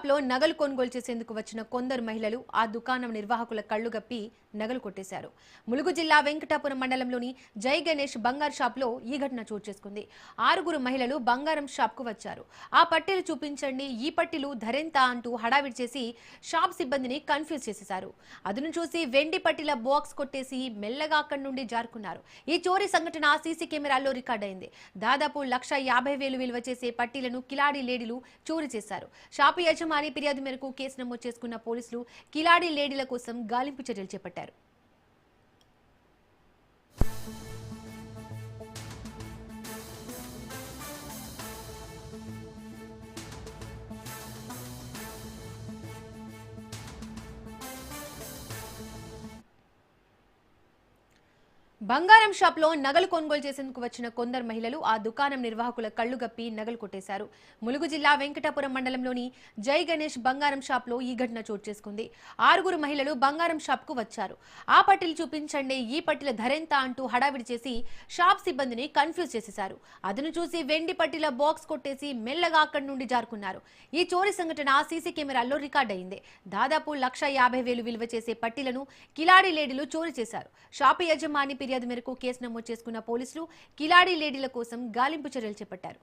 లో నగలు కొనుగోలు చేసేందుకు వచ్చిన కొందరు మహిళలు ఆ దుకాణం నిర్వాహకుల కళ్లు గప్పి నగలు కొట్టేశారు. ములుగు జిల్లా వెంకటాపురం మండలంలోని జై గణేష్ బంగారు షాప్ లో ఈ ఘటన చోటు చేసుకుంది. 6 మహిళలు బంగారం షాప్ కు వచ్చారు. ఆ పట్టీలు చూపించండి, ఈ పట్టీలు ధరెంత అంటూ హడావిడి చేసి షాప్ సిబ్బందిని కన్ఫ్యూజ్ చేసేశారు. అదును చూసి వెండి పట్టీల బాక్స్ కొట్టేసి మెల్లగా అక్కడి నుండి జారుకున్నారు. ఈ చోరీ సంఘటన సీసీ కెమెరాల్లో రికార్డైంది. దాదాపు 1,50,000 విలువ చేసే పట్టీలను కిలాడి లేడీలు చోరీ చేశారు. షాపు యజమాని ఫిర్యాదు మేరకు కేసు నమోదు చేసుకున్న పోలీసులు కిలాడి లేడీల కోసం గాలింపు చర్యలు చేపట్టారు. బంగారం షాప్ లో నగలు కొనుగోలు చేసేందుకు వచ్చిన కొందరు మహిళలు ఆ దుకాణం నిర్వాహకుల కళ్లు గప్పి నగలు కొట్టేశారు. ములుగు జిల్లా వెంకటాపురం మండలంలోని జై గణేష్ బంగారం షాప్ లో ఈ ఘటన చోటు చేసుకుంది. 6 మహిళలు బంగారం షాప్ కు వచ్చారు. ఆ పట్టీలు చూపించండి, ఈ పట్టీల ధరెంత అంటూ హడావిడి చేసి షాప్ సిబ్బందిని కన్ఫ్యూజ్ చేసేశారు. అదును చూసి వెండి పట్టీల బాక్స్ కొట్టేసి మెల్లగా అక్కడి నుండి జారుకున్నారు. ఈ చోరీ సంఘటన సీసీ కెమెరాల్లో రికార్డ్ అయింది. దాదాపు 1,50,000 విలువ చేసే పట్టీలను కిలాడి లేడీలు చోరీ చేశారు. షాపు యజమాని ఫిర్యాదు మేరకు కేసు నమోదు చేసుకున్న పోలీసులు కిలాడి లేడీల కోసం గాలింపు చర్యలు చేపట్టారు.